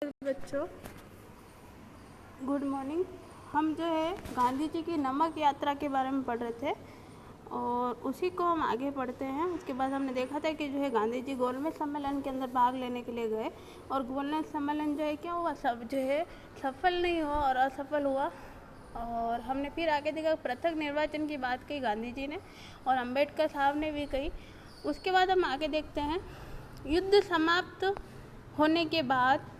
बच्चों, good morning. हम जो है गांधी जी की नमक यात्रा के बारे में पढ़ रहे थे और उसी को हम आगे पढ़ते हैं। उसके बाद हमने देखा था कि जो है गांधी जी गोलमेज सम्मेलन के अंदर भाग लेने के लिए गए और गोलमेज सम्मेलन जो है क्या हुआ, सब जो है सफल नहीं हुआ और असफल हुआ। और हमने फिर आगे देखा पृथक निर्वाचन की बात कही गांधी जी ने और अंबेडकर साहब ने भी कही। उसके बाद हम आगे देखते हैं, युद्ध समाप्त होने के बाद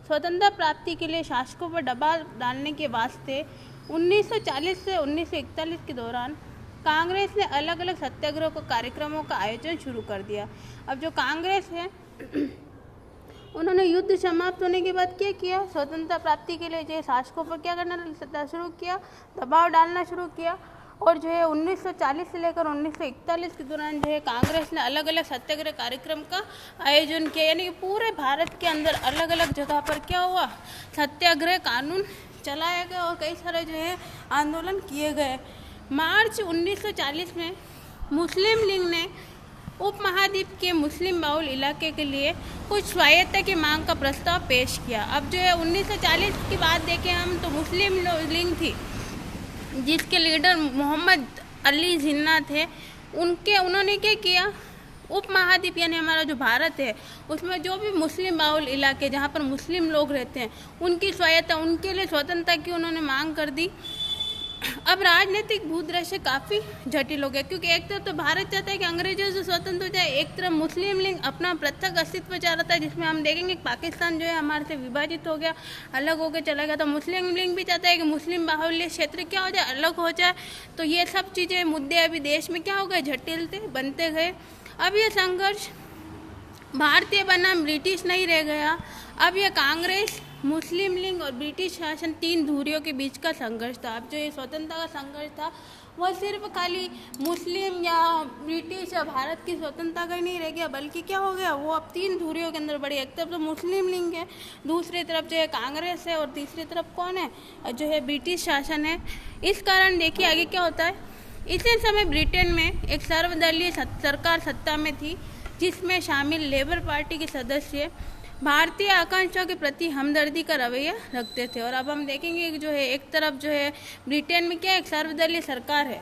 स्वतंत्रता प्राप्ति के लिए शासकों पर दबाव डालने के वास्ते 1940 से 1941 के दौरान कांग्रेस ने अलग अलग सत्याग्रह को कार्यक्रमों का आयोजन शुरू कर दिया। अब जो कांग्रेस है उन्होंने युद्ध समाप्त होने के बाद क्या किया, स्वतंत्रता प्राप्ति के लिए जो है शासकों पर क्या करना शुरू किया, दबाव डालना शुरू किया। और जो है 1940 से लेकर 1941 के दौरान जो है कांग्रेस ने अलग अलग सत्याग्रह कार्यक्रम का आयोजन किया, यानी कि पूरे भारत के अंदर अलग अलग जगह पर क्या हुआ, सत्याग्रह कानून चलाया गया और कई सारे जो है आंदोलन किए गए। मार्च 1940 में मुस्लिम लीग ने उपमहाद्वीप के मुस्लिम बाहुल इलाके के लिए कुछ स्वायत्तता की मांग का प्रस्ताव पेश किया। अब जो है 1940 की बात देखें हम तो मुस्लिम लीग थी जिसके लीडर मोहम्मद अली जिन्ना थे। उन्होंने क्या किया, उपमहाद्वीप यानी हमारा जो भारत है उसमें जो भी मुस्लिम बाहुल इलाके जहाँ पर मुस्लिम लोग रहते हैं उनकी स्वायत्तता, उनके लिए स्वतंत्रता की उन्होंने मांग कर दी। अब राजनीतिक भूदृश्य काफ़ी जटिल हो गया, क्योंकि एक तरफ तो भारत चाहता है कि अंग्रेजों से स्वतंत्र हो जाए, एक तरफ मुस्लिम लीग अपना पृथक अस्तित्व चाह रहा था, जिसमें हम देखेंगे पाकिस्तान जो है हमारे से विभाजित हो गया, अलग होकर चला गया। तो मुस्लिम लीग भी चाहता है कि मुस्लिम बाहुल्य क्षेत्र क्या हो जाए, अलग हो जाए। तो ये सब चीज़ें मुद्दे अभी देश में क्या हो गए, जटिल थे, बनते गए। अब ये संघर्ष भारतीय बनाम ब्रिटिश नहीं रह गया, अब यह कांग्रेस, मुस्लिम लीग और ब्रिटिश शासन तीन धुरियों के बीच का संघर्ष था। अब जो ये स्वतंत्रता का संघर्ष था वह सिर्फ खाली मुस्लिम या ब्रिटिश या भारत की स्वतंत्रता का ही नहीं रह गया, बल्कि क्या हो गया, वो अब तीन धुरियों के अंदर बढ़ी। एक तरफ तो मुस्लिम लीग है, दूसरी तरफ जो है कांग्रेस है और तीसरी तरफ कौन है, जो है ब्रिटिश शासन है। इस कारण देखिए आगे क्या होता है। इसी समय ब्रिटेन में एक सर्वदलीय सरकार सत्ता में थी जिसमें शामिल लेबर पार्टी के सदस्य भारतीय आकांक्षाओं के प्रति हमदर्दी का रवैया रखते थे। और अब हम देखेंगे कि जो है एक तरफ जो है ब्रिटेन में क्या एक सर्वदलीय सरकार है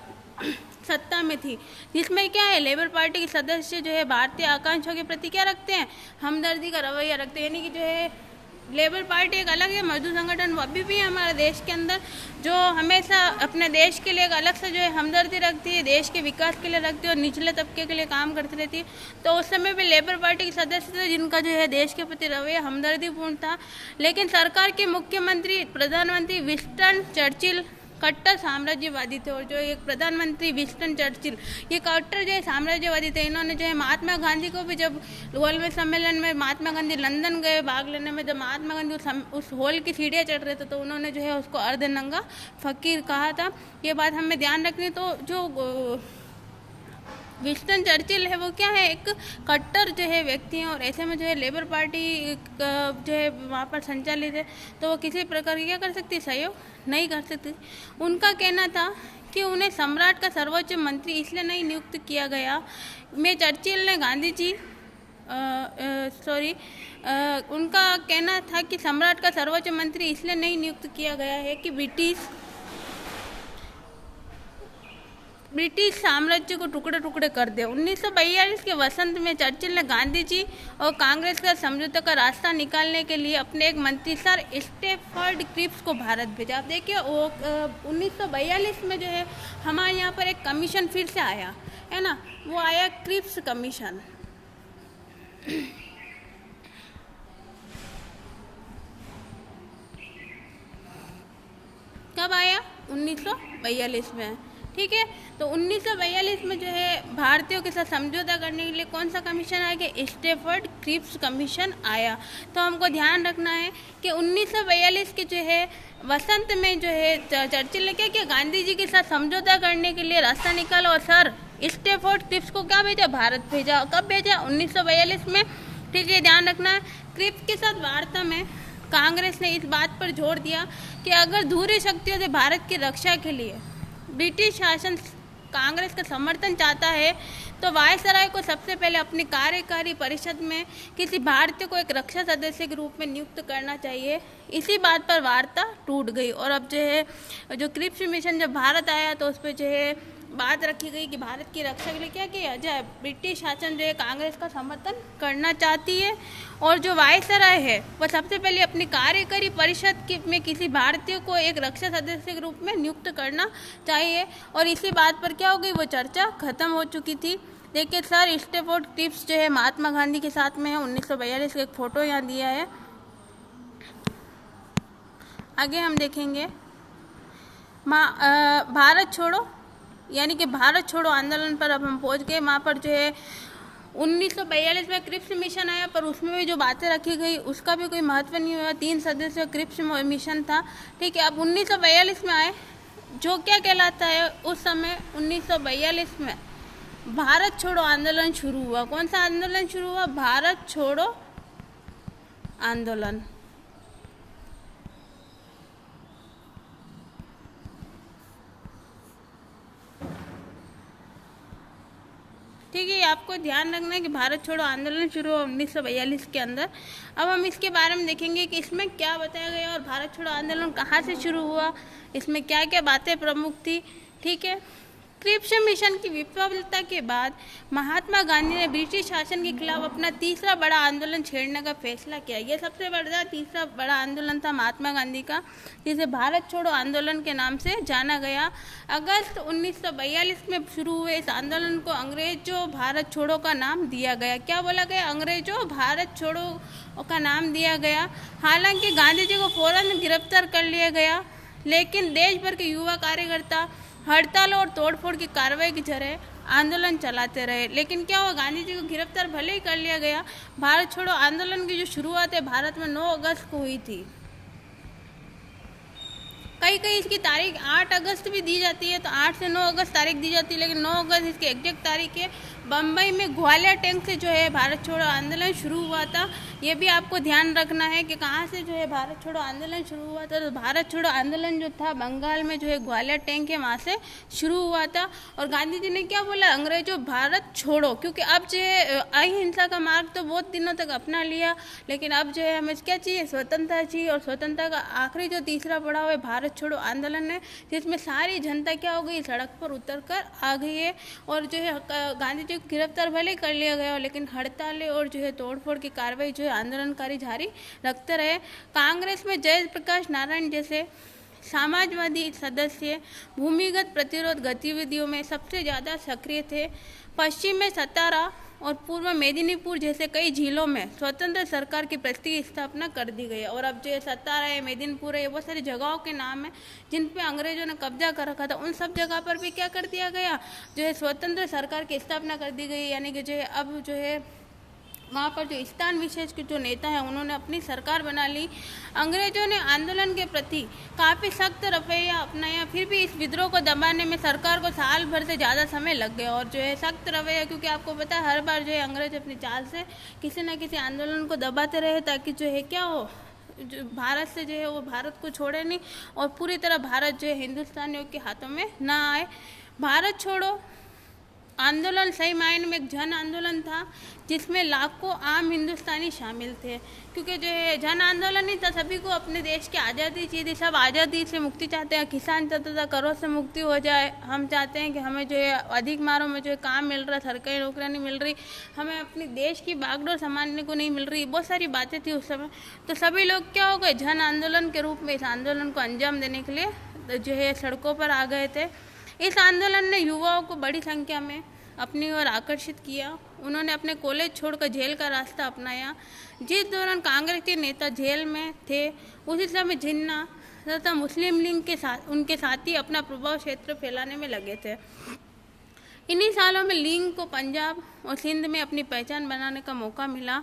सत्ता में थी, जिसमें क्या है लेबर पार्टी के सदस्य जो है भारतीय आकांक्षाओं के प्रति क्या रखते हैं, हमदर्दी का रवैया रखते हैं। यानी कि जो है लेबर पार्टी एक अलग है, मजदूर संगठन वो अभी भी है हमारे देश के अंदर, जो हमेशा अपने देश के लिए एक अलग से जो है हमदर्दी रखती है, देश के विकास के लिए रखती है और निचले तबके के लिए काम करती रहती है। तो उस समय भी लेबर पार्टी के सदस्य थे जिनका जो है देश के प्रति रवैया हमदर्दीपूर्ण था। लेकिन सरकार के मुख्यमंत्री प्रधानमंत्री विंस्टन चर्चिल कट्टर साम्राज्यवादी थे। और जो एक प्रधानमंत्री विंस्टन चर्चिल ये कट्टर जो है साम्राज्यवादी थे। इन्होंने जो है महात्मा गांधी को भी, जब गोलमेज सम्मेलन में महात्मा गांधी लंदन गए भाग लेने में, जब महात्मा गांधी उस हॉल की सीढ़ियाँ चढ़ रहे थे तो उन्होंने जो है उसको अर्धनंगा फकीर कहा था। ये बात हमें ध्यान रखनी। तो जो विंस्टन चर्चिल है वो क्या है, एक कट्टर जो है व्यक्ति हैं और ऐसे में जो है लेबर पार्टी जो है वहाँ पर संचालित है, तो वो किसी प्रकार की क्या कर सकती, सहयोग नहीं कर सकती। उनका कहना था कि उन्हें सम्राट का सर्वोच्च मंत्री इसलिए नहीं नियुक्त किया गया। में चर्चिल ने गांधी जी उनका कहना था कि सम्राट का सर्वोच्च मंत्री इसलिए नहीं नियुक्त किया गया है कि ब्रिटिश साम्राज्य को टुकड़े टुकड़े कर दिया। 1942 के वसंत में चर्चिल ने गांधी जी और कांग्रेस का समझौते का रास्ता निकालने के लिए अपने एक मंत्री सर स्टैफर्ड क्रिप्स को भारत भेजा। आप देखिए वो 1942 में जो है हमारे यहाँ पर एक कमीशन फिर से आया है ना, वो आया क्रिप्स कमीशन। कब आया, 1942 में, ठीक है। तो 1942 में जो है भारतीयों के साथ समझौता करने के लिए कौन सा कमीशन आया कि स्टैफर्ड क्रिप्स कमीशन आया। तो हमको ध्यान रखना है कि 1942 के जो है वसंत में जो है चर्चिल ने क्या किया, गांधी जी के साथ समझौता करने के लिए रास्ता निकाला और सर स्टैफर्ड क्रिप्स को क्या भेजा, भारत भेजा। कब भेजा, 1942 में, ठीक है, ध्यान रखना है। क्रिप्स के साथ वार्ता में कांग्रेस ने इस बात पर जोर दिया कि अगर धुरी शक्तियों से भारत की रक्षा के लिए ब्रिटिश शासन कांग्रेस का समर्थन चाहता है तो वायसराय को सबसे पहले अपनी कार्यकारी परिषद में किसी भारतीय को एक रक्षा सदस्य के रूप में नियुक्त करना चाहिए। इसी बात पर वार्ता टूट गई और अब जो है जो क्रिप्स मिशन जब भारत आया तो उस पर जो है बात रखी गई कि भारत की रक्षा के लिए क्या किया जाए। ब्रिटिश शासन जो है कांग्रेस का समर्थन करना चाहती है और जो वायसराय है वह सबसे पहले अपनी कार्यकारी परिषद में किसी भारतीय को एक रक्षा सदस्य के रूप में नियुक्त करना चाहिए। और इसी बात पर क्या हो गई, वो चर्चा खत्म हो चुकी थी। देखिए सर स्टैफोर्ड क्रिप्स जो है महात्मा गांधी के साथ में है। 1942 का एक फ़ोटो यहाँ दिया है। आगे हम देखेंगे भारत छोड़ो यानी कि भारत छोड़ो आंदोलन पर अब हम पहुंच गए। वहाँ पर जो है 1942 में क्रिप्स मिशन आया पर उसमें भी जो बातें रखी गई उसका भी कोई महत्व नहीं हुआ। 3 सदस्यों क्रिप्स मिशन था, ठीक है। अब 1942 में आए जो क्या कहलाता है उस समय 1942 में भारत छोड़ो आंदोलन शुरू हुआ। कौन सा आंदोलन शुरू हुआ? भारत छोड़ो आंदोलन। ठीक है, आपको ध्यान रखना है कि भारत छोड़ो आंदोलन शुरू हुआ 1942 के अंदर। अब हम इसके बारे में देखेंगे कि इसमें क्या बताया गया और भारत छोड़ो आंदोलन कहाँ से शुरू हुआ, इसमें क्या क्या बातें प्रमुख थी। ठीक है, क्रिप्स मिशन की विफलता के बाद महात्मा गांधी ने ब्रिटिश शासन के खिलाफ अपना तीसरा बड़ा आंदोलन छेड़ने का फैसला किया। यह सबसे बड़ा तीसरा बड़ा आंदोलन था महात्मा गांधी का, जिसे भारत छोड़ो आंदोलन के नाम से जाना गया। अगस्त 1942 में शुरू हुए इस आंदोलन को अंग्रेजों भारत छोड़ो का नाम दिया गया। क्या बोला गया? अंग्रेजों भारत छोड़ो का नाम दिया गया। हालांकि गांधी जी को फौरन गिरफ्तार कर लिया गया, लेकिन देश भर के युवा कार्यकर्ता हड़तालों और तोड़फोड़ की कार्रवाई की जरिए आंदोलन चलाते रहे। लेकिन क्या हुआ, गांधी जी को गिरफ्तार भले ही कर लिया गया। भारत छोड़ो आंदोलन की जो शुरुआत है भारत में 9 अगस्त को हुई थी। कहीं कहीं इसकी तारीख 8 अगस्त भी दी जाती है, तो 8 से 9 अगस्त तारीख दी जाती है, लेकिन 9 अगस्त इसकी एग्जैक्ट तारीख है। बम्बई में ग्वालियर टैंक से जो है भारत छोड़ो आंदोलन शुरू हुआ था। ये भी आपको ध्यान रखना है कि कहाँ से जो है भारत छोड़ो आंदोलन शुरू हुआ था। तो भारत छोड़ो आंदोलन जो था बंगाल में जो है ग्वालियर टैंक है वहाँ से शुरू हुआ था। और गांधी जी ने क्या बोला? अंग्रेजों भारत छोड़ो, क्योंकि अब जो है अहिंसा का मार्ग तो बहुत दिनों तक अपना लिया, लेकिन अब जो है हमें क्या चाहिए? स्वतंत्रता चाहिए। और स्वतंत्रता का आखिरी जो तीसरा पड़ाव है भारत छोड़ो आंदोलन है, जिसमें सारी जनता क्या हो गई? सड़क पर उतर कर आ गई है। और जो है गांधी जी को गिरफ्तार भले कर लिया गया, लेकिन हड़तालें और जो है तोड़फोड़ की कार्रवाई जो है आंदोलनकारी जारी रखते रहे। कांग्रेस में जयप्रकाश नारायण जैसे समाजवादी सदस्य भूमिगत प्रतिरोध गतिविधियों में सबसे ज़्यादा सक्रिय थे। पश्चिम में सतारा और पूर्व मेदिनीपुर जैसे कई जिलों में स्वतंत्र सरकार की प्रतिस्थापना कर दी गई। और अब जो है सतारा है, मेदिनीपुर है, ये बहुत सारी जगहों के नाम है जिन पे अंग्रेजों ने कब्जा कर रखा था। उन सब जगह पर भी क्या कर दिया गया? जो है स्वतंत्र सरकार की स्थापना कर दी गई। यानी कि जो है अब जो है वहाँ पर जो स्थान विशेष के जो नेता हैं उन्होंने अपनी सरकार बना ली। अंग्रेजों ने आंदोलन के प्रति काफ़ी सख्त रवैया अपनाया, फिर भी इस विद्रोह को दबाने में सरकार को साल भर से ज़्यादा समय लग गया। और जो है सख्त रवैया, क्योंकि आपको पता है हर बार जो है अंग्रेज अपनी चाल से किसी न किसी आंदोलन को दबाते रहे, ताकि जो है क्या हो, जो भारत से जो है वो भारत को छोड़े नहीं और पूरी तरह भारत जो है हिंदुस्तानियों के हाथों में ना आए। भारत छोड़ो आंदोलन सही मायने में एक जन आंदोलन था, जिसमें लाखों आम हिंदुस्तानी शामिल थे। क्योंकि जो है जन आंदोलन ही था, सभी को अपने देश की आज़ादी चाहिए थी, सब आज़ादी से मुक्ति चाहते हैं। किसान चाहता था करों से मुक्ति हो जाए, हम चाहते हैं कि हमें जो है अधिक मारों में जो है काम मिल रहा, सरकारी नौकरियाँ नहीं मिल रही, हमें अपनी देश की बागडोर संभालने को नहीं मिल रही, बहुत सारी बातें थी उस समय। तो सभी लोग क्या हो गए, जन आंदोलन के रूप में इस आंदोलन को अंजाम देने के लिए जो है सड़कों पर आ गए थे। इस आंदोलन ने युवाओं को बड़ी संख्या में अपनी ओर आकर्षित किया। उन्होंने अपने कॉलेज छोड़कर जेल का रास्ता अपनाया। जिस दौरान कांग्रेस के नेता जेल में थे, उसी समय जिन्ना तथा मुस्लिम लीग के साथ उनके साथी अपना प्रभाव क्षेत्र फैलाने में लगे थे। इन्हीं सालों में लीग को पंजाब और सिंध में अपनी पहचान बनाने का मौका मिला,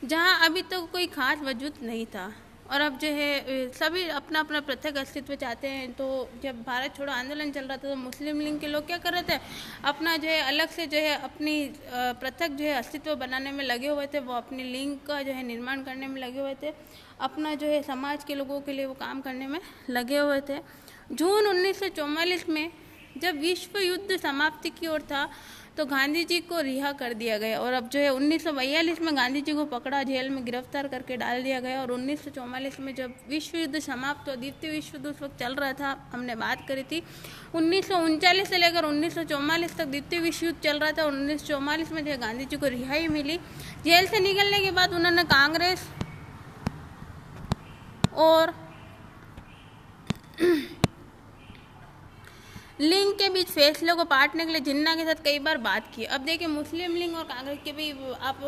जहां अभी तक कोई खास वजूद नहीं था। और अब जो है सभी अपना अपना पृथक अस्तित्व चाहते हैं। तो जब भारत छोड़ो आंदोलन चल रहा था तो मुस्लिम लीग के लोग क्या कर रहे थे, अपना जो है अलग से जो है अपनी पृथक जो है अस्तित्व बनाने में लगे हुए थे। वो अपनी लीग का जो है निर्माण करने में लगे हुए थे, अपना जो है समाज के लोगों के लिए वो काम करने में लगे हुए थे। जून 1944 में जब विश्व युद्ध समाप्ति की ओर था तो गांधी जी को रिहा कर दिया गया। और अब जो है 1942 में गांधी जी को पकड़ा, जेल में गिरफ्तार करके डाल दिया गया। और 1944 में जब विश्व युद्ध समाप्त हुआ, द्वितीय विश्व युद्ध उस वक्त चल रहा था, हमने बात करी थी 1939 से लेकर 1944 तक द्वितीय विश्व युद्ध चल रहा था। 1944 में जो गांधी जी को रिहाई मिली। जेल से निकलने के बाद उन्होंने कांग्रेस और लिंग के बीच फैसले को बांटने के लिए जिन्ना के साथ कई बार बात की। अब देखिए मुस्लिम लीग और कांग्रेस के भी, आप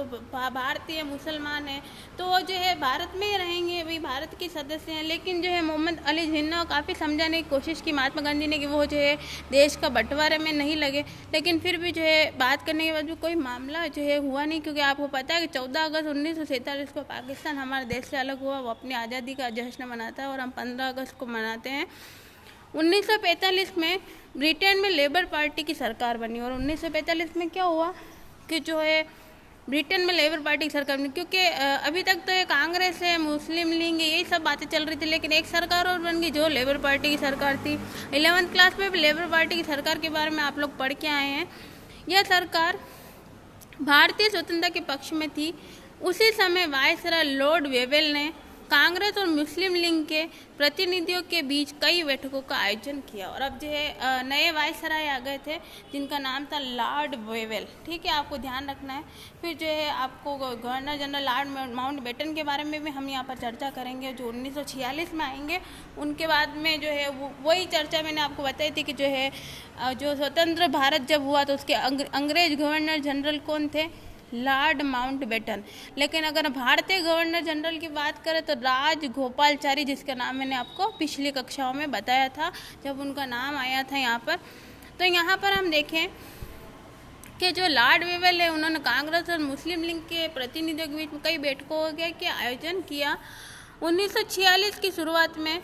भारतीय मुसलमान हैं तो वो जो है भारत में ही रहेंगे, भाई भारत के सदस्य हैं। लेकिन जो है मोहम्मद अली जिन्ना काफ़ी समझाने की कोशिश की महात्मा गांधी ने कि वो जो है देश का बंटवारे में नहीं लगे, लेकिन फिर भी जो है बात करने के बाद भी कोई मामला जो है हुआ नहीं। क्योंकि आपको पता है कि 14 अगस्त 1947 को पाकिस्तान हमारे देश से अलग हुआ, वो अपनी आज़ादी का जश्न मनाता है और हम 15 अगस्त को मनाते हैं। 1945 में ब्रिटेन में लेबर पार्टी की सरकार बनी। और 1945 में क्या हुआ कि जो है ब्रिटेन में लेबर पार्टी की सरकार बनी, क्योंकि अभी तक तो ये कांग्रेस है, मुस्लिम लीग है, यही सब बातें चल रही थी। लेकिन एक सरकार और बन गई जो लेबर पार्टी की सरकार थी। 11वीं क्लास में भी लेबर पार्टी की सरकार के बारे में आप लोग पढ़ के आए हैं। यह सरकार भारतीय स्वतंत्रता के पक्ष में थी। उसी समय वायसराय लॉर्ड वेवेल ने कांग्रेस और मुस्लिम लीग के प्रतिनिधियों के बीच कई बैठकों का आयोजन किया। और अब जो है नए वायसराय आ गए थे जिनका नाम था लॉर्ड वेवेल, ठीक है, आपको ध्यान रखना है। फिर जो है आपको गवर्नर जनरल लॉर्ड माउंटबेटन के बारे में भी हम यहाँ पर चर्चा करेंगे, जो 1946 में आएंगे। उनके बाद में जो है वही चर्चा मैंने आपको बताई थी कि जो है जो स्वतंत्र भारत जब हुआ तो उसके अंग्रेज गवर्नर जनरल कौन थे, लॉर्ड माउंटबेटन। लेकिन अगर भारतीय गवर्नर जनरल की बात करें तो राजगोपालाचारी, जिसका नाम मैंने आपको पिछली कक्षाओं में बताया था जब उनका नाम आया था यहाँ पर। तो यहाँ पर हम देखें कि जो लॉर्ड वेवेल है उन्होंने कांग्रेस और मुस्लिम लीग के प्रतिनिधियों के बीच में कई बैठकों के आयोजन किया। 1946 की शुरुआत में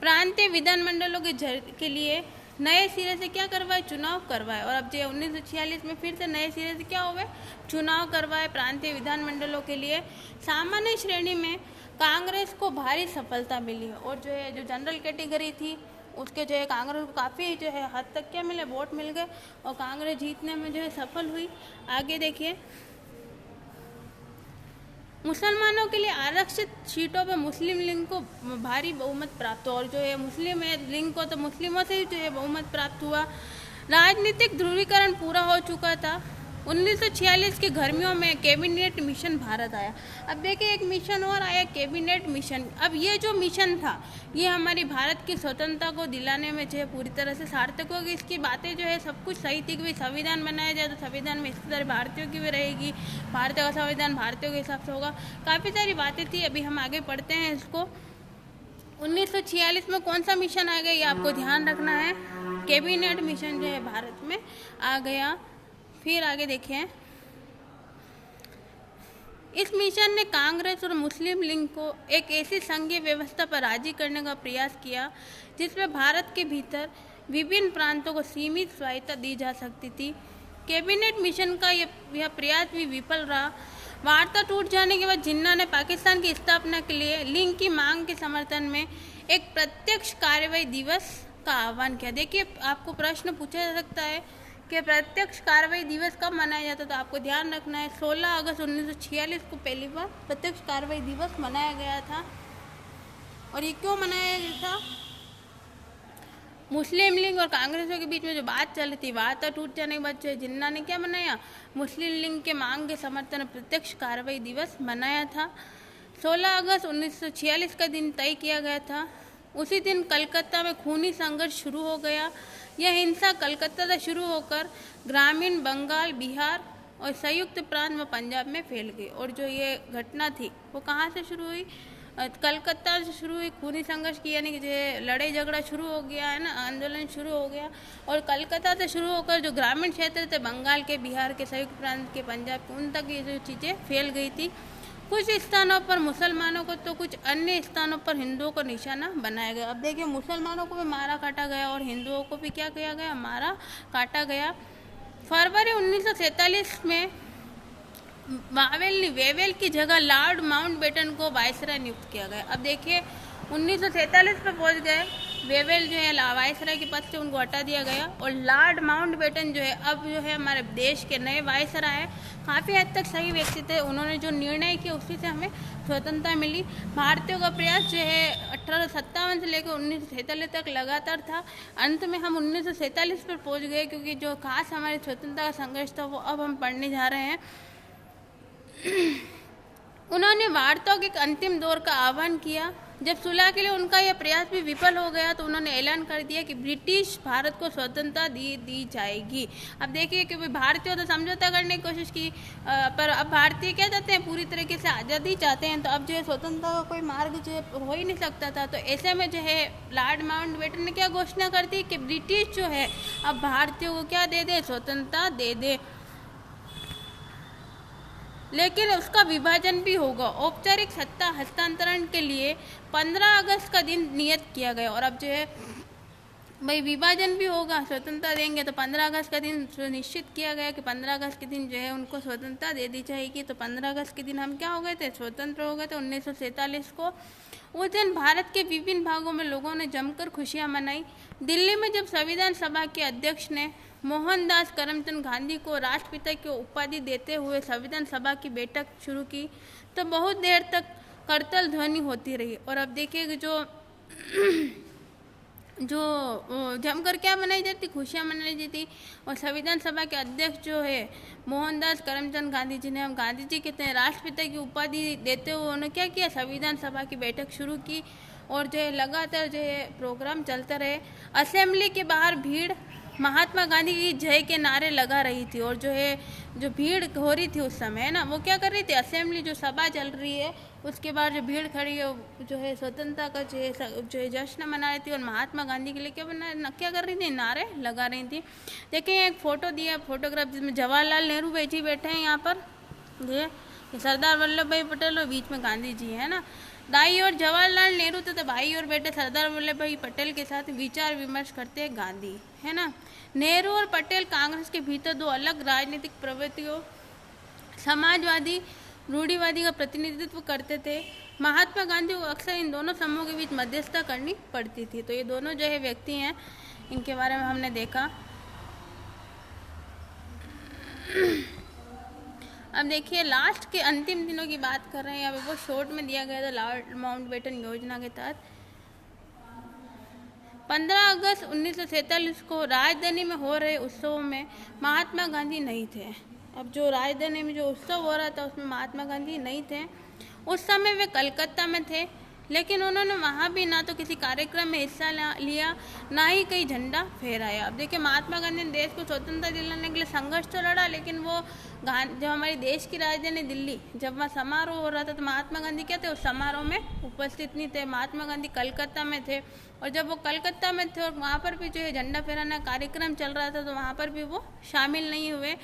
प्रांतीय विधानमंडलों के लिए नए सिरे से क्या करवाए, चुनाव करवाए। और अब जो 1946 में फिर से नए सिरे से क्या हुए, चुनाव करवाए प्रांतीय विधानमंडलों के लिए। सामान्य श्रेणी में कांग्रेस को भारी सफलता मिली। और जो है जो जनरल कैटेगरी थी उसके जो है कांग्रेस को काफ़ी जो है हद तक क्या मिले, वोट मिल गए और कांग्रेस जीतने में जो है सफल हुई। आगे देखिए, मुसलमानों के लिए आरक्षित सीटों पर मुस्लिम लीग को भारी बहुमत प्राप्त हुआ। और जो है मुस्लिम लीग को तो मुस्लिमों से ही जो है बहुमत प्राप्त हुआ। राजनीतिक ध्रुवीकरण पूरा हो चुका था। 1946 की गर्मियों में कैबिनेट मिशन भारत आया। अब देखिए एक मिशन और आया, कैबिनेट मिशन। अब ये जो मिशन था ये हमारी भारत की स्वतंत्रता को दिलाने में जो है पूरी तरह से सार्थक होगी। इसकी बातें जो है सब कुछ सही थी कि संविधान बनाया जाए तो संविधान में हिस्सेदारी भारतीयों की भी रहेगी, भारतीय का संविधान भारतीयों के हिसाब से होगा, काफ़ी सारी बातें थी। अभी हम आगे पढ़ते हैं इसको। 1946 में कौन सा मिशन आ गया ये आपको ध्यान रखना है, कैबिनेट मिशन जो है भारत में आ गया। फिर आगे देखें, इस मिशन ने कांग्रेस और मुस्लिम लीग को एक ऐसी संघीय व्यवस्था पर राजी करने का प्रयास किया जिसमें भारत के भीतर विभिन्न प्रांतों को सीमित स्वायत्तता दी जा सकती थी। कैबिनेट मिशन का यह प्रयास भी विफल रहा। वार्ता टूट जाने के बाद जिन्ना ने पाकिस्तान की स्थापना के लिए लीग की मांग के समर्थन में एक प्रत्यक्ष कार्रवाई दिवस का आह्वान किया। देखिए आपको प्रश्न पूछा जा सकता है कि प्रत्यक्ष कार्रवाई दिवस कब मनाया जाता, तो आपको ध्यान रखना है 16 अगस्त 1946 को पहली बार प्रत्यक्ष कार्रवाई दिवस मनाया गया था। और ये क्यों मनाया गया था, मुस्लिम लीग और कांग्रेसों के बीच में जो बात चल रही थी, वार्ता टूट जाने के बाद जो जिन्ना ने क्या मनाया, मुस्लिम लीग के मांग के समर्थन में प्रत्यक्ष कार्रवाई दिवस मनाया था। 16 अगस्त 1946 का दिन तय किया गया था। उसी दिन कलकत्ता में खूनी संघर्ष शुरू हो गया। यह हिंसा कलकत्ता से शुरू होकर ग्रामीण बंगाल, बिहार और संयुक्त प्रांत व पंजाब में फैल गई। और जो ये घटना थी वो कहाँ से शुरू हुई, कलकत्ता से शुरू हुई। खूनी संघर्ष की यानी कि जो लड़ाई झगड़ा शुरू हो गया है ना, आंदोलन शुरू हो गया। और कलकत्ता से शुरू होकर जो ग्रामीण क्षेत्र थे बंगाल के, बिहार के, संयुक्त प्रांत के, पंजाब के, उन तक ये जो चीज़ें फैल गई थी। कुछ स्थानों पर मुसलमानों को तो कुछ अन्य स्थानों पर हिंदुओं को निशाना बनाया गया। अब देखिए मुसलमानों को भी मारा काटा गया और हिंदुओं को भी क्या किया गया, मारा काटा गया। फरवरी 1947 में वेवेल की जगह लॉर्ड माउंटबेटन को वायसराय नियुक्त किया गया। अब देखिए 1947 पे पहुंच गए वेवेल जो है वायसराय के पद से उनको हटा दिया गया और लॉर्ड माउंटबेटन जो है अब जो है हमारे देश के नए वायसराय है। काफ़ी हद तक सही व्यक्ति थे, उन्होंने जो निर्णय किया उसी से हमें स्वतंत्रता मिली। भारतीयों का प्रयास जो है 1857 से लेकर 1947 तक लगातार था। अंत में हम 1947 पर पहुंच गए, क्योंकि जो खास हमारी स्वतंत्रता का संघर्ष था वो अब हम पढ़ने जा रहे हैं। उन्होंने वार्ताओं के अंतिम दौर का आह्वान किया। जब सुलह के लिए उनका यह प्रयास भी विफल हो गया तो उन्होंने ऐलान कर दिया कि ब्रिटिश भारत को स्वतंत्रता दी जाएगी। अब देखिए कि भारतीयों तो समझौता करने की कोशिश की, पर अब भारतीय क्या चाहते हैं, पूरी तरीके से आज़ादी चाहते हैं। तो अब जो है स्वतंत्रता का कोई मार्ग जो है हो ही नहीं सकता था। तो ऐसे में जो है लॉर्ड माउंटबेटन ने क्या घोषणा कर दी कि ब्रिटिश जो है अब भारतीयों को क्या दे दे, स्वतंत्रता दे दे, लेकिन उसका विभाजन भी होगा। औपचारिक सत्ता हस्तांतरण के लिए 15 अगस्त का दिन नियत किया गया। और अब जो है भाई विभाजन भी होगा, स्वतंत्रता देंगे, तो 15 अगस्त का दिन निश्चित किया गया कि 15 अगस्त के दिन जो है उनको स्वतंत्रता दे दी जाएगी। तो 15 अगस्त के दिन हम क्या हो गए थे, स्वतंत्र हो गए थे 1947 को। उस दिन भारत के विभिन्न भागों में लोगों ने जमकर खुशियां मनाई। दिल्ली में जब संविधान सभा के अध्यक्ष ने मोहनदास करमचंद गांधी को राष्ट्रपिता की उपाधि देते हुए संविधान सभा की बैठक शुरू की तो बहुत देर तक करतल ध्वनि होती रही। और अब देखिए कि जो जमकर क्या मनाई जाती, खुशियाँ मनाई जाती। और संविधान सभा के अध्यक्ष जो है मोहनदास करमचंद गांधी जी ने, हम गांधी जी कहते हैं, राष्ट्रपिता की उपाधि देते हुए उन्होंने क्या किया, संविधान सभा की बैठक शुरू की। और जो है लगातार जो है प्रोग्राम चलता रहे। असेंबली के बाहर भीड़ महात्मा गांधी की जय के नारे लगा रही थी। और जो है जो भीड़ हो रही थी उस समय ना, वो क्या कर रही थी, असेंबली जो सभा चल रही है उसके बाद जो भीड़ खड़ी है जो है स्वतंत्रता का जो है जश्न मना रही थी। और महात्मा गांधी के लिए क्या कर रही थी, नारे लगा रही थी। देखिए एक फ़ोटो दिया, फोटोग्राफ, जिसमें जवाहरलाल नेहरू बैठे हैं यहाँ पर, ये सरदार वल्लभ भाई पटेल और बीच में गांधी जी है ना। दाई और जवाहरलाल नेहरू तो भाई और बेटे सरदार वल्लभ भाई पटेल के साथ विचार विमर्श करते हैं गांधी, है ना। नेहरू और पटेल कांग्रेस के भीतर दो अलग राजनीतिक प्रवृत्तियों, समाजवादी रूढ़िवादी का प्रतिनिधित्व करते थे। महात्मा गांधी को अक्सर इन दोनों समूहों के बीच मध्यस्थता करनी पड़ती थी। तो ये दोनों जो है व्यक्ति हैं, इनके बारे में हमने देखा। अब देखिए लास्ट के अंतिम दिनों की बात कर रहे हैं, यहाँ पे वो शॉर्ट में दिया गया था लॉर्ड माउंटबेटन योजना के तहत 15 अगस्त 1947 को राजधानी में हो रहे उत्सवों में महात्मा गांधी नहीं थे। अब जो राजधानी में जो उत्सव हो रहा था उसमें महात्मा गांधी नहीं थे। उस समय वे कलकत्ता में थे, लेकिन उन्होंने वहाँ भी ना तो किसी कार्यक्रम में हिस्सा लिया, ना ही कहीं झंडा फहराया। अब देखिए महात्मा गांधी ने देश को स्वतंत्रता दिलाने के लिए संघर्ष तो लड़ा, लेकिन वो जब हमारे देश की राजधानी दिल्ली, जब वहाँ समारोह हो रहा था तो महात्मा गांधी क्या थे, उस समारोह में उपस्थित नहीं थे। महात्मा गांधी कलकत्ता में थे, और जब वो कलकत्ता में थे और वहाँ पर भी जो है झंडा फहराना कार्यक्रम चल रहा था तो वहाँ पर भी वो शामिल नहीं हुए।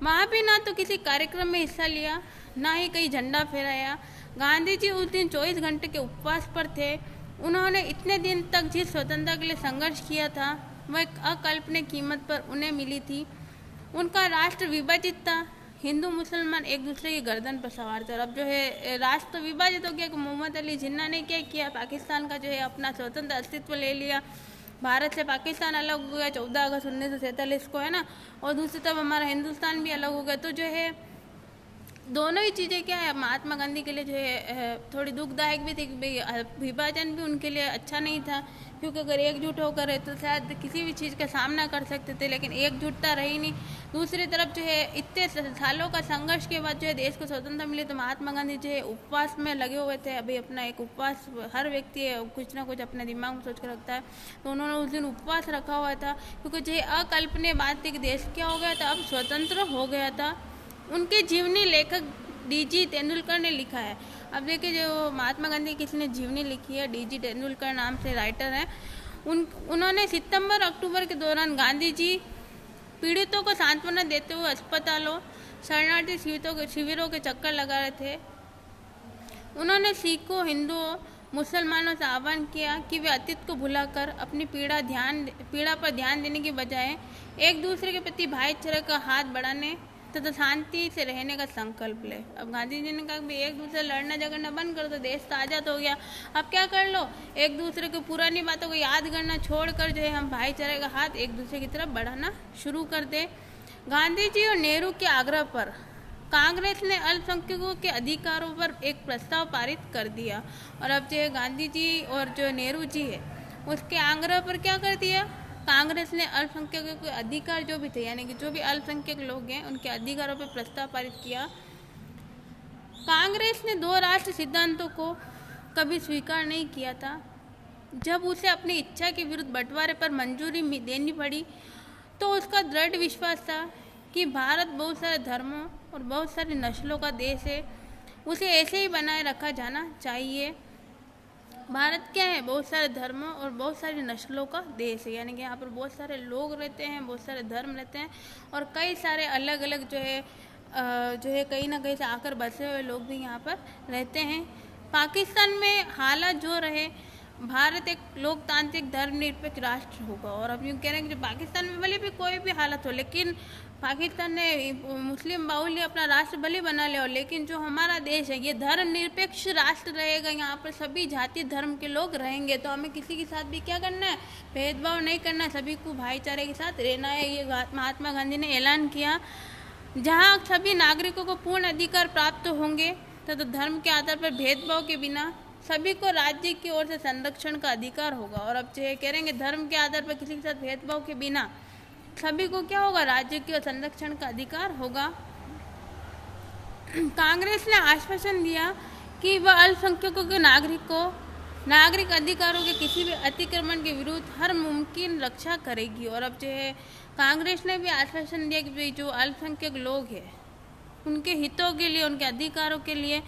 वहाँ भी ना तो किसी कार्यक्रम में हिस्सा लिया, ना ही कहीं झंडा फहराया। गांधी जी उस दिन 24 घंटे के उपवास पर थे। उन्होंने इतने दिन तक जिस स्वतंत्रता के लिए संघर्ष किया था वह एक अकल्पनीय कीमत पर उन्हें मिली थी। उनका राष्ट्र विभाजित था, हिंदू मुसलमान एक दूसरे की गर्दन पर सवार थे। और अब जो है राष्ट्र तो विभाजित हो गया कि मोहम्मद अली जिन्ना ने क्या किया, पाकिस्तान का जो है अपना स्वतंत्र अस्तित्व ले लिया। भारत से पाकिस्तान अलग हो गया 14 अगस्त 1947 को, है ना। और दूसरी तरफ हमारा हिंदुस्तान भी अलग हो गया। तो जो है दोनों ही चीज़ें क्या है महात्मा गांधी के लिए जो है थोड़ी दुखदायक भी थी कि भाई विभाजन भी उनके लिए अच्छा नहीं था, क्योंकि अगर एकजुट होकर रहे तो शायद किसी भी चीज़ का सामना कर सकते थे, लेकिन एकजुटता रही नहीं। दूसरी तरफ जो है इतने सालों का संघर्ष के बाद जो है देश को स्वतंत्रता मिली, तो महात्मा गांधी जो है उपवास में लगे हुए थे। अभी अपना एक उपवास हर व्यक्ति है कुछ ना कुछ अपने दिमाग में सोच कर रखता है, तो उन्होंने उस दिन उपवास रखा हुआ था, क्योंकि जो अकल्पनीय बात थी कि देश क्या हो गया था, अब स्वतंत्र हो गया था। उनके जीवनी लेखक डीजी तेंदुलकर ने लिखा है। अब देखिए जो महात्मा गांधी किसी ने जीवनी लिखी है, डीजी तेंदुलकर नाम से राइटर हैं। उन्होंने सितंबर अक्टूबर के दौरान गांधी जी पीड़ितों को सांत्वना देते हुए अस्पतालों, शरणार्थी शिविरों के चक्कर लगा रहे थे। उन्होंने सिखों, हिंदुओं, मुसलमानों से आह्वान किया कि वे अतीत को भुलाकर अपनी पीड़ा पर ध्यान देने की बजाय एक दूसरे के प्रति भाईचारे का हाथ बढ़ाने तो शांति से रहने का संकल्प ले। अब गांधी जी ने कहा कि एक दूसरे लड़ना झगड़ना बंद कर दो, देश तो आज़ाद हो गया। अब क्या कर लो, एक दूसरे की पुरानी बातों को याद करना छोड़कर जो है हम भाईचारे का हाथ एक दूसरे की तरफ बढ़ाना शुरू कर दे। गांधी जी और नेहरू के आग्रह पर कांग्रेस ने अल्पसंख्यकों के अधिकारों पर एक प्रस्ताव पारित कर दिया। और अब जो गांधी जी और जो नेहरू जी है उसके आग्रह पर क्या कर दिया, कांग्रेस ने अल्पसंख्यकों के अधिकार जो भी थे, यानी कि जो भी अल्पसंख्यक लोग हैं उनके अधिकारों पर प्रस्ताव पारित किया। कांग्रेस ने 2 राष्ट्र सिद्धांतों को कभी स्वीकार नहीं किया था। जब उसे अपनी इच्छा के विरुद्ध बंटवारे पर मंजूरी देनी पड़ी तो उसका दृढ़ विश्वास था कि भारत बहुत सारे धर्मों और बहुत सारी नस्लों का देश है, उसे ऐसे ही बनाए रखा जाना चाहिए। भारत क्या है, बहुत सारे धर्मों और बहुत सारी नस्लों का देश है, यानी कि यहाँ पर बहुत सारे लोग रहते हैं, बहुत सारे धर्म रहते हैं और कई सारे अलग अलग जो है कहीं ना कहीं से आकर बसे हुए लोग भी यहाँ पर रहते हैं। पाकिस्तान में हालात जो रहे, भारत एक लोकतांत्रिक धर्मनिरपेक्ष राष्ट्र होगा। और अब यूँ कह रहे हैं कि जो पाकिस्तान में भले भी कोई भी हालत हो, लेकिन पाकिस्तान ने मुस्लिम बाहुल्य अपना राष्ट्र भले बना लिया हो, लेकिन जो हमारा देश है ये धर्मनिरपेक्ष राष्ट्र रहेगा। यहाँ पर सभी जाति धर्म के लोग रहेंगे, तो हमें किसी के साथ भी क्या करना है, भेदभाव नहीं करना है, सभी को भाईचारे के साथ रहना है। ये महात्मा गांधी ने ऐलान किया। जहाँ सभी नागरिकों को पूर्ण अधिकार प्राप्त होंगे तो धर्म के आधार पर भेदभाव के बिना सभी को राज्य की ओर से संरक्षण का अधिकार होगा। और अब जो कह रहेंगे धर्म के आधार पर किसी के साथ भेदभाव के बिना सभी को क्या होगा, राज्य की ओर संरक्षण का अधिकार होगा। कांग्रेस ने आश्वासन दिया कि वह अल्पसंख्यकों के नागरिक अधिकारों के किसी भी अतिक्रमण के विरुद्ध हर मुमकिन रक्षा करेगी। और अब जो है कांग्रेस ने भी आश्वासन दिया कि जो अल्पसंख्यक लोग हैं उनके हितों के लिए, उनके अधिकारों के लिए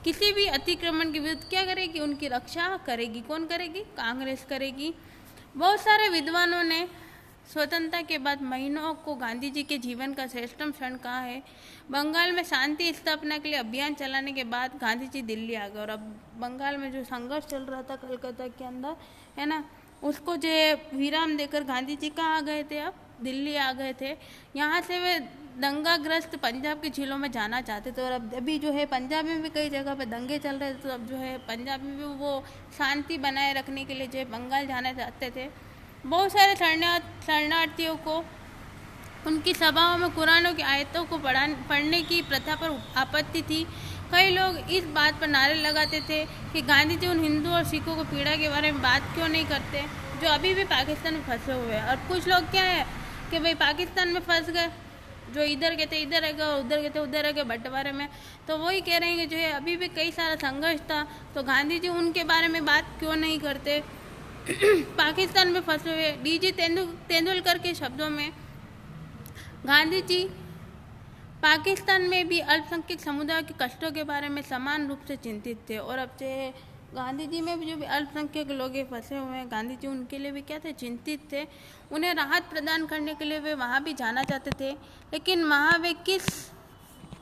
किसी भी अतिक्रमण के विरुद्ध क्या करेगी, उनकी रक्षा करेगी। कौन करेगी, कांग्रेस करेगी। बहुत सारे विद्वानों ने स्वतंत्रता के बाद महीनों को गांधी जी के जीवन का श्रेष्ठतम क्षण कहा है। बंगाल में शांति स्थापना के लिए अभियान चलाने के बाद गांधी जी दिल्ली आ गए। और अब बंगाल में जो संघर्ष चल रहा था कलकत्ता के अंदर, है ना, उसको जो विराम देकर गांधी जी कहाँ आ गए थे, अब दिल्ली आ गए थे। यहाँ से वे दंगाग्रस्त पंजाब की झीलों में जाना चाहते थे। और अब अभी जो है पंजाब में भी कई जगह पे दंगे चल रहे थे, तो अब जो है पंजाब में भी वो शांति बनाए रखने के लिए जो है बंगाल जाना चाहते थे। बहुत सारे शरणार्थियों को उनकी सभाओं में कुरानों की आयतों को पढ़ने की प्रथा पर आपत्ति थी। कई लोग इस बात पर नारे लगाते थे कि गांधी जी उन हिंदू और सिखों को पीड़ा के बारे में बात क्यों नहीं करते जो अभी भी पाकिस्तान में फंसे हुए हैं। और कुछ लोग क्या है कि भाई पाकिस्तान में फंस गए, जो इधर गए थे इधर रह गए, उधर गए थे उधर रह गए बंटवारे में, तो वही कह रहे हैं कि जो है अभी भी कई सारा संघर्ष था, तो गांधी जी उनके बारे में बात क्यों नहीं करते। पाकिस्तान में फंसे हुए डीजी तेंदुलकर के शब्दों में, गांधी जी पाकिस्तान में भी अल्पसंख्यक समुदाय के कष्टों के बारे में समान रूप से चिंतित थे। और अब जो गांधी जी में भी जो भी अल्पसंख्यक लोग फंसे हुए हैं, गांधी जी उनके लिए भी क्या थे, चिंतित थे। उन्हें राहत प्रदान करने के लिए वे वहाँ भी जाना चाहते थे, लेकिन वहाँ वे किस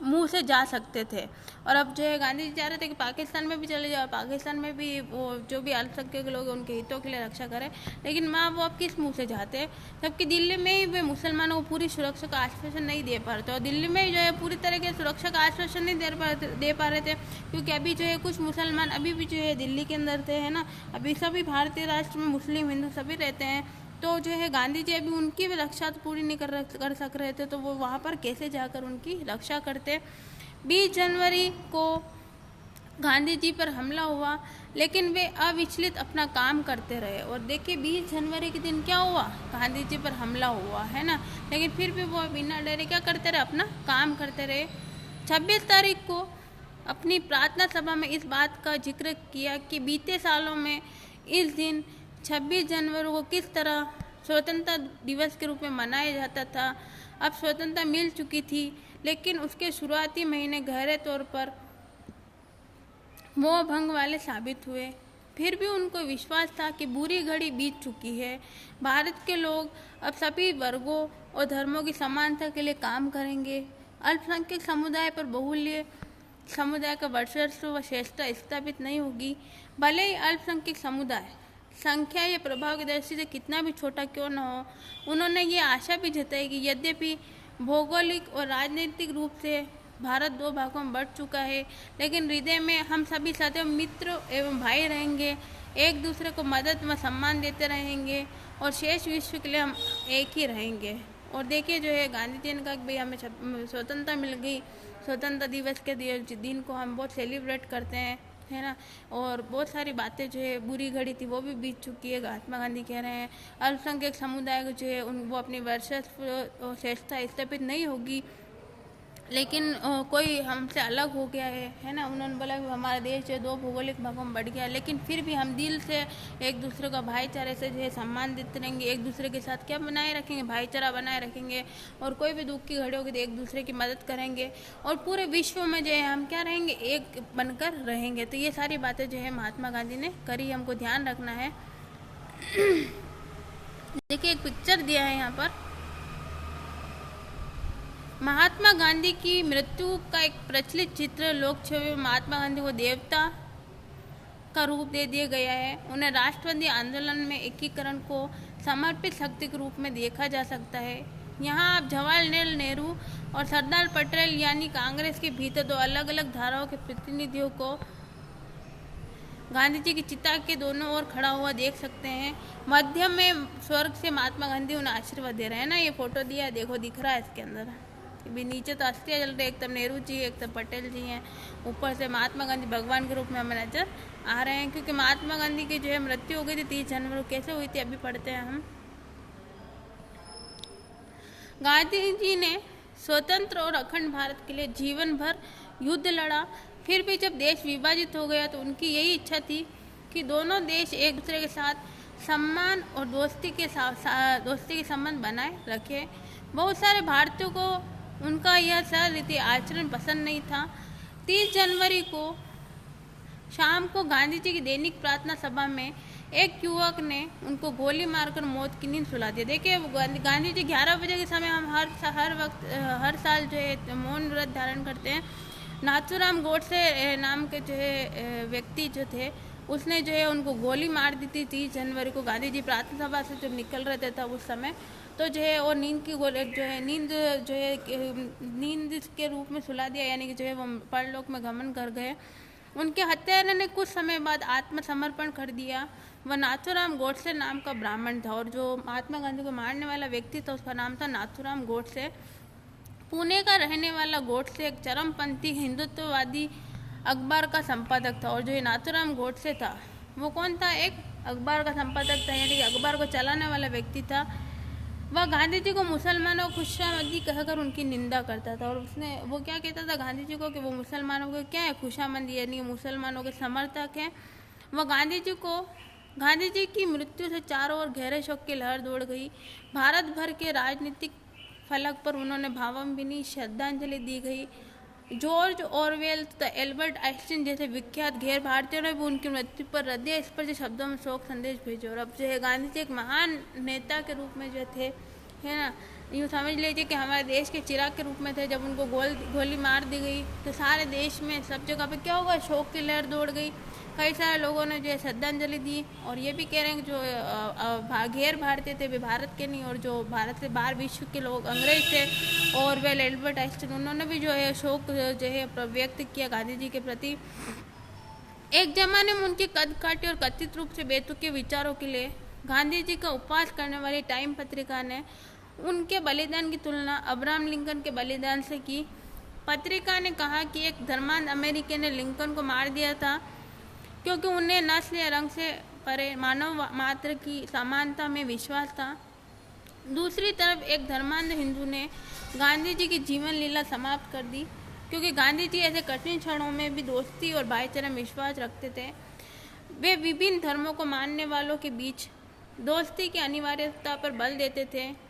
मुंह से जा सकते थे। और अब जो है गांधी जी चाह रहे थे कि पाकिस्तान में भी चले जाओ, पाकिस्तान में भी वो जो भी अल्पसंख्यक लोग उनके हितों के लिए रक्षा करें, लेकिन वहाँ वो अब किस मुंह से जाते हैं, जबकि दिल्ली में ही वे मुसलमानों को पूरी सुरक्षा का आश्वासन नहीं दे पा रहे थे। और दिल्ली में जो है पूरी तरह के सुरक्षा का आश्वासन नहीं दे पा रहे थे, क्योंकि अभी जो है कुछ मुसलमान अभी भी जो है दिल्ली के अंदर थे, है ना, अभी सभी भारतीय राष्ट्र में मुस्लिम हिंदू सभी रहते हैं, तो जो है गांधी जी अभी उनकी भी रक्षा तो पूरी नहीं कर सक रहे थे, तो वो वहाँ पर कैसे जाकर उनकी रक्षा करते। 20 जनवरी को गांधी जी पर हमला हुआ, लेकिन वे अविचलित अपना काम करते रहे। और देखिए 20 जनवरी के दिन क्या हुआ, गांधी जी पर हमला हुआ, है ना, लेकिन फिर भी वो बिना डरे क्या करते रहे, अपना काम करते रहे। 26 तारीख को अपनी प्रार्थना सभा में इस बात का जिक्र किया कि बीते सालों में इस दिन 26 जनवरी को किस तरह स्वतंत्रता दिवस के रूप में मनाया जाता था। अब स्वतंत्रता मिल चुकी थी, लेकिन उसके शुरुआती महीने गहरे तौर पर मोह भंग वाले साबित हुए। फिर भी उनको विश्वास था कि बुरी घड़ी बीत चुकी है। भारत के लोग अब सभी वर्गों और धर्मों की समानता के लिए काम करेंगे। अल्पसंख्यक समुदाय पर बहुल्य समुदाय का वर्चस्व व श्रेष्ठता स्थापित नहीं होगी। भले ही अल्पसंख्यक समुदाय संख्या या प्रभाव की दृष्टि से कितना भी छोटा क्यों न हो, उन्होंने ये आशा भी जताई कि यद्यपि भौगोलिक और राजनीतिक रूप से भारत दो भागों में बढ़ चुका है, लेकिन हृदय में हम सभी सदैव मित्र एवं भाई रहेंगे, एक दूसरे को मदद व सम्मान देते रहेंगे और शेष विश्व के लिए हम एक ही रहेंगे। और देखिए जो है गांधी जी ने कहा कि भाई हमें स्वतंत्रता मिल गई, स्वतंत्रता दिवस के दिन को हम बहुत सेलिब्रेट करते हैं, है ना। और बहुत सारी बातें जो है बुरी घड़ी थी वो भी बीत चुकी है। महात्मा गांधी कह रहे हैं अल्पसंख्यक समुदाय को जो है वो अपनी वर्चस्व और श्रेष्ठता स्थापित नहीं होगी, लेकिन कोई हमसे अलग हो गया है ना। उन्होंने बोला कि हमारा देश जो है दो भौगोलिक भागों में बढ़ गया, लेकिन फिर भी हम दिल से एक दूसरे का भाईचारे से जो है सम्मान देते रहेंगे, एक दूसरे के साथ क्या बनाए रखेंगे, भाईचारा बनाए रखेंगे, और कोई भी दुख की घड़ी होगी तो एक दूसरे की मदद करेंगे, और पूरे विश्व में जो है हम क्या रहेंगे, एक बनकर रहेंगे। तो ये सारी बातें जो है महात्मा गांधी ने करी, हमको ध्यान रखना है। देखिए एक पिक्चर दिया है यहाँ पर, महात्मा गांधी की मृत्यु का एक प्रचलित चित्र लोक छवि में महात्मा गांधी को देवता का रूप दे दिया गया है। उन्हें राष्ट्रवादी आंदोलन में एकीकरण को समर्पित शक्ति के रूप में देखा जा सकता है। यहाँ आप जवाहरलाल नेहरू और सरदार पटेल यानी कांग्रेस के भीतर दो अलग अलग धाराओं के प्रतिनिधियों को गांधी जी की चिता के दोनों ओर खड़ा हुआ देख सकते हैं। मध्य में स्वर्ग से महात्मा गांधी उन्हें आशीर्वाद दे रहे हैं ना। ये फोटो दिया देखो, दिख रहा है इसके अंदर भी, नीचे तो अस्थियाँ जल रही, एक तब नेहरू जी एक तब पटेल जी हैं, ऊपर से महात्मा गांधी भगवान के रूप में हमें नजर आ रहे हैं। क्योंकि महात्मा गांधी की जो है मृत्यु हो गई थी 30 जनवरी, कैसे हुई थी अभी पढ़ते हैं हम। गांधी जी ने स्वतंत्र और अखंड भारत के लिए जीवन भर युद्ध लड़ा। फिर भी जब देश विभाजित हो गया तो उनकी यही इच्छा थी कि दोनों देश एक दूसरे के साथ सम्मान और दोस्ती के संबंध बनाए रखे। बहुत सारे भारतीयों को उनका यह सरल आचरण पसंद नहीं था। 30 जनवरी को शाम को गांधी जी की दैनिक प्रार्थना सभा में एक युवक ने उनको गोली मारकर मौत की नींद सुला दी। देखिए गांधी जी 11 बजे के समय हम हर साल जो है मौन व्रत धारण करते हैं। नाथूराम गोडसे नाम के जो है व्यक्ति जो थे, उसने जो है उनको गोली मार दी थी 30 जनवरी को। गांधी जी प्रार्थना सभा से जब निकल रहे थे तब उस समय तो जो है, और नींद की गोली जो है नींद के रूप में सुला दिया, यानी कि जो है वो परलोक में गमन कर गए। उनके हत्यारे ने कुछ समय बाद आत्मसमर्पण कर दिया। वह नाथूराम गोडसे नाम का ब्राह्मण था, और जो महात्मा गांधी को मारने वाला व्यक्ति था उसका नाम था नाथूराम गोडसे। पुणे का रहने वाला गोडसे एक चरमपंथी हिंदुत्ववादी अखबार का संपादक था। और जो ये नाथूराम गोडसे था वो कौन था, एक अखबार का संपादक था, यानी कि अखबार को चलाने वाला व्यक्ति था। वह गांधी जी को मुसलमानों को खुशामदी कहकर उनकी निंदा करता था। और वो क्या कहता था गांधी जी को कि वो मुसलमानों को क्या है, खुशामदी, यानी मुसलमानों के समर्थक हैं। वह गांधी जी की मृत्यु से चारों ओर गहरे शोक की लहर दौड़ गई। भारत भर के राजनीतिक फलक पर उन्होंने भावभीनी श्रद्धांजलि दी गई। जॉर्ज ऑरवेल तथा एल्बर्ट आइंस्टीन जैसे विख्यात गैर भारतीयों ने भी उनकी मृत्यु पर हृदय स्पर्शी शब्दों में शोक संदेश भेजे। और अब जो है गांधी जी एक महान नेता के रूप में जो थे, है ना, यूँ समझ लीजिए कि हमारे देश के चिराग के रूप में थे। जब उनको गोली मार दी गई तो सारे देश में सब जगह पे क्या होगा, शोक की लहर दौड़ गई। कई सारे लोगों ने जो है श्रद्धांजलि दी, और ये भी कह रहे हैं कि जो गैर भारतीय थे वे भारत के नहीं, और जो भारत से बाहर विश्व के लोग अंग्रेज थे और वे एल्बर्ट आइंस्टीन, उन्होंने भी जो है शोक जो है व्यक्त किया गांधी जी के प्रति। एक जमाने में उनके कद काटे और कथित रूप से बेतुके विचारों के लिए गांधी जी का उपहास करने वाली टाइम पत्रिका ने उनके बलिदान की तुलना अब्राहम लिंकन के बलिदान से की। पत्रिका ने कहा कि एक धर्मांध अमेरिकी ने लिंकन को मार दिया था क्योंकि उन्हें नस्ल या रंग से परे मानव मात्र की समानता में विश्वास था। दूसरी तरफ एक धर्मांध हिंदू ने गांधी जी की जीवन लीला समाप्त कर दी, क्योंकि गांधी जी ऐसे कठिन क्षणों में भी दोस्ती और भाईचारे में विश्वास रखते थे। वे विभिन्न धर्मों को मानने वालों के बीच दोस्ती की अनिवार्यता पर बल देते थे।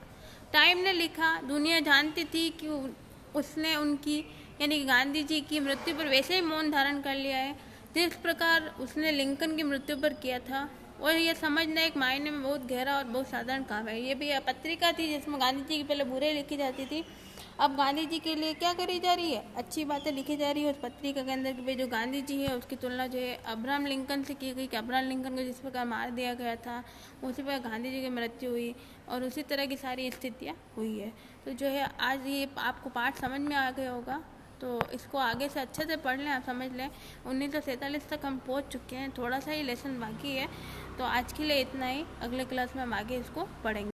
टाइम ने लिखा, दुनिया जानती थी कि उसने उनकी यानी गांधी जी की मृत्यु पर वैसे ही मौन धारण कर लिया है जिस प्रकार उसने लिंकन की मृत्यु पर किया था। और यह समझना एक मायने में बहुत गहरा और बहुत साधारण काम है। ये भी पत्रिका थी जिसमें गांधी जी की पहले बुरे लिखी जाती थी, अब गांधी जी के लिए क्या करी जा रही है, अच्छी बातें लिखी जा रही है उस पत्रिका के अंदर कि जो गांधी जी है उसकी तुलना जो है अब्राहम लिंकन से की गई कि अब्राहम लिंकन को जिस प्रकार मार दिया गया था उसी प्रकार गांधी जी की मृत्यु हुई और उसी तरह की सारी स्थितियाँ हुई है। तो जो है आज ये आपको पाठ समझ में आ गया होगा, तो इसको आगे से अच्छे से पढ़ लें, आप समझ लें। 1947 तक हम पहुंच चुके हैं, थोड़ा सा ही लेसन बाकी है। तो आज के लिए इतना ही, अगले क्लास में हम आगे इसको पढ़ेंगे।